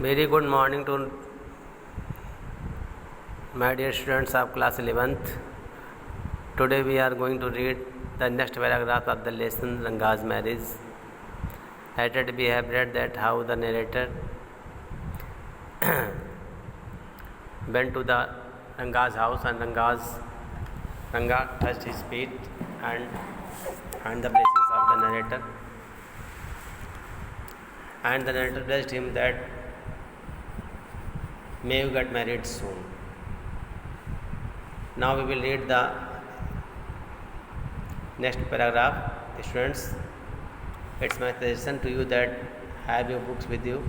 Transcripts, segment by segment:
Very good morning to my dear students of class 11th. Today we are going to read the next paragraph of the lesson Ranga's marriage. Later we have read that how the narrator went to the Ranga's house and Ranga touched his feet and the blessings of the narrator. And the narrator blessed him that may you get married soon. Now we will read the next paragraph. Students, it's my suggestion to you that have your books with you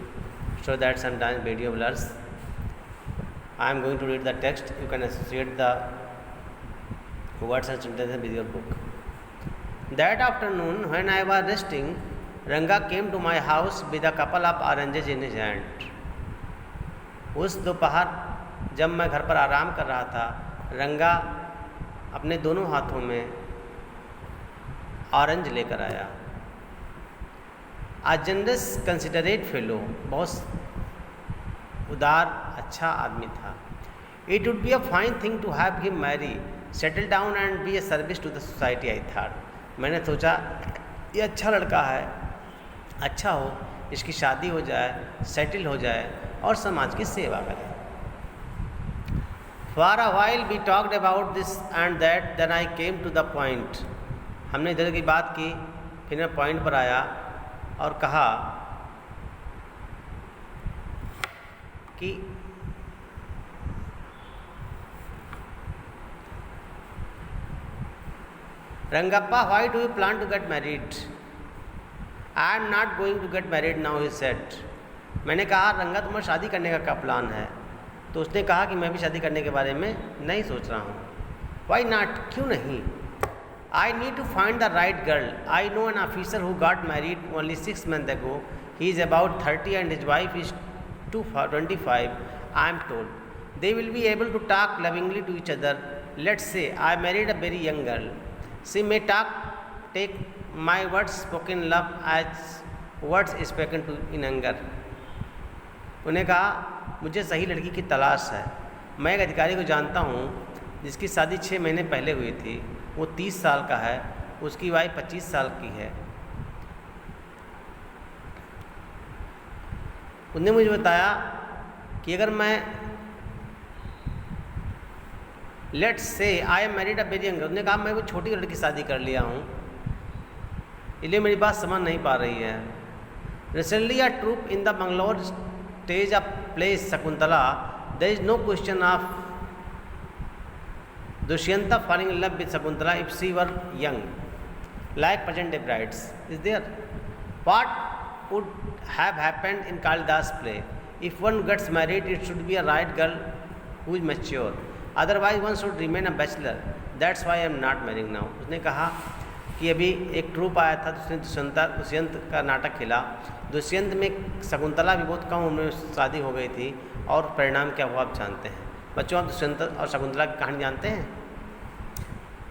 so that sometimes video blurs. I am going to read the text. You can associate the words and sentences with your book. That afternoon, when I was resting, Ranga came to my house with a couple of oranges in his hand. उस दोपहर जब मैं घर पर आराम कर रहा था, रंगा अपने दोनों हाथों में ऑरेंज लेकर आया. A generous, considerate fellow, बहुत उदार अच्छा आदमी था. It would be a fine thing to have him marry, settle down and be a service to the society, I thought. मैंने सोचा ये अच्छा लड़का है, अच्छा हो, इसकी शादी हो जाए, सेटल हो जाए और समाज की सेवा करें. For a while we talked about this and that, then I came to the point. हमने इधर की बात की, फिर मैं पॉइंट पर आया और कहा कि Rangappa, why do you plan to get married? I am not going to get married now, he said. मैंने कहा रंगा तुम्हारा शादी करने का क्या प्लान है? तो उसने कहा कि मैं भी शादी करने के बारे में नहीं सोच रहा हूँ. Why not? क्यों नहीं? I need to find the right girl. I know an officer who got married only 6 months ago. He is about 30 and his wife is 25, I am told. They will be able to talk lovingly to each other. Let's say I married a very young girl. She may take my words spoken in love as words spoken to in anger. उन्हें कहा मुझे सही लड़की की तलाश है. मैं एक अधिकारी को जानता हूँ जिसकी शादी 6 महीने पहले हुई थी. वो 30 साल का है, उसकी वाइफ 25 साल की है. उन्होंने मुझे बताया कि अगर मैं let's say I am married a very young, उन्होंने कहा मैं वो छोटी लड़की शादी कर लिया हूँ, इसलिए मेरी बात समझ नहीं पा रही है. Recently a troop in the Bangalore stage a play Shakuntala. There is no question of Dushyanta falling in love with Shakuntala if she were young, like present day brides. Is there? What would have happened in Kalidas play? If one gets married, it should be a right girl who is mature. Otherwise, one should remain a bachelor. That's why I am not marrying now. उसने कहा कि अभी एक troop आया था, दुष्यंत का नाटक खेला. दुष्यंत में शकुंतला भी बहुत कम उम्र में शादी हो गई थी और परिणाम क्या हुआ आप जानते हैं. बच्चों आप दुष्यंत और शकुंतला की कहानी जानते हैं?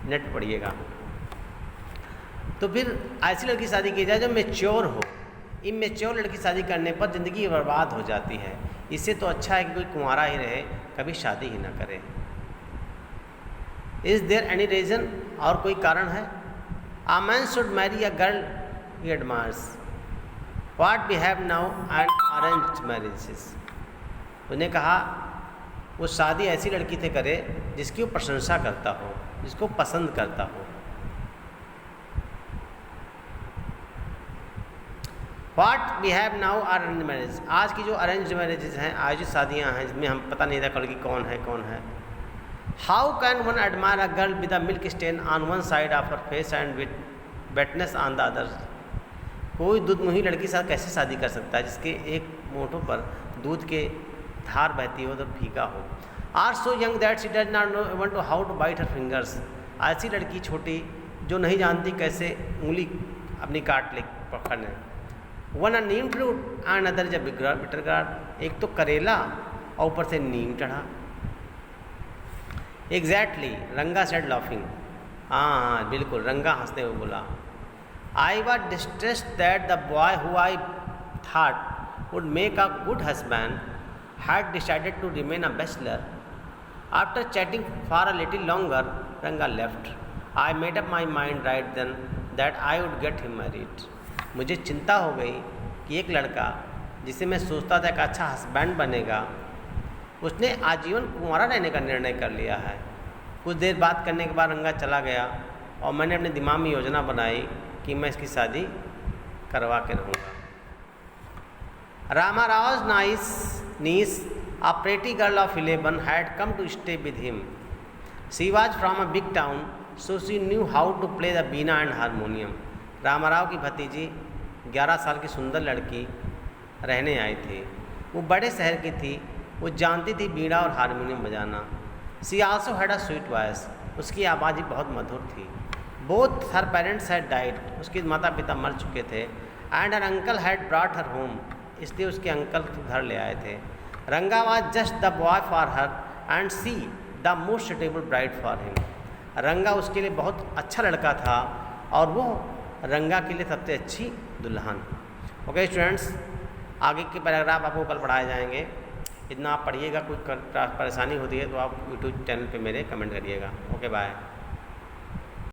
नेट पढ़िएगा. तो फिर ऐसी लड़की शादी की जाए जो मेच्योर हो. इमेच्योर लड़की शादी करने पर ज़िंदगी बर्बाद हो जाती है. इससे तो अच्छा है कि कोई कुंवारा ही रहे, कभी शादी ही ना करे. Is there any reason? और कोई कारण है? A man should marry a girl he admires. What we have now are arranged marriages. उन्हें कहा वो शादी ऐसी लड़की से करे जिसकी वो प्रशंसा करता हो, जिसको पसंद करता हो. What we have now are arranged marriages. आज की जो अरेंज मैरिजेज हैं, आयोजित शादियाँ हैं, जिसमें हम पता नहीं था लड़की कौन है. How can one admire a girl with a milk stain on one side of her face and with wetness on the other? कोई दूधमुही लड़की के साथ कैसे शादी कर सकता है जिसके एक मोठों पर दूध के धार बहती हो तो फीका हो. Are so young that she does not know even to how to bite her fingers. ऐसी लड़की छोटी जो नहीं जानती कैसे उंगली अपनी काट ले पकड़ने. One a neem fruit and another is a bitter gourd. एक तो करेला और ऊपर से नीम चढ़ा. Exactly, Ranga said laughing. हाँ बिल्कुल, रंगा हंसते हुए बोला. I was distressed that the boy who I thought would make a good husband, had decided to remain a bachelor. After chatting for a little longer, Ranga left. I made up my mind right then that I would get him married. मुझे चिंता हो गई कि एक लड़का जिसे मैं सोचता था कि अच्छा हस्बैंड बनेगा, उसने आजीवन कुंवारा रहने का निर्णय कर लिया है। कुछ देर बात करने के बाद रंगा चला गया और मैंने अपने दिमाग में योजना बनाई कि मैं इसकी शादी करवा के रहूँगा। Ramarao's niece, a pretty girl of 11, had come to stay with him. She was from a big town, so she knew how to play the veena and harmonium. Rama Rao की भतीजी 11 साल की सुंदर लड़की रहने आई थी। वो बड़े शहर की थी। वो जानती थी बीड़ा और हारमोनियम बजाना। She also had a sweet voice. उसकी आवाज़ ही बहुत मधुर थी। Both her parents had died. उसके माता पिता मर चुके थे। And her uncle had brought her home. इसलिए उसके अंकल घर ले आए थे। रंगा was just the boy for her and she the most suitable bride for him. रंगा उसके लिए बहुत अच्छा लड़का था और वो रंगा के लिए सबसे अच्छी दुल्हन। ओके स्टूडेंट्स, आगे के पैराग्राफ आपको कल पढ़ाए जाएंगे। इतना आप पढ़िएगा। कुछ परेशानी होती है तो आप यूट्यूब चैनल पे मेरे कमेंट करिएगा। Okay bye.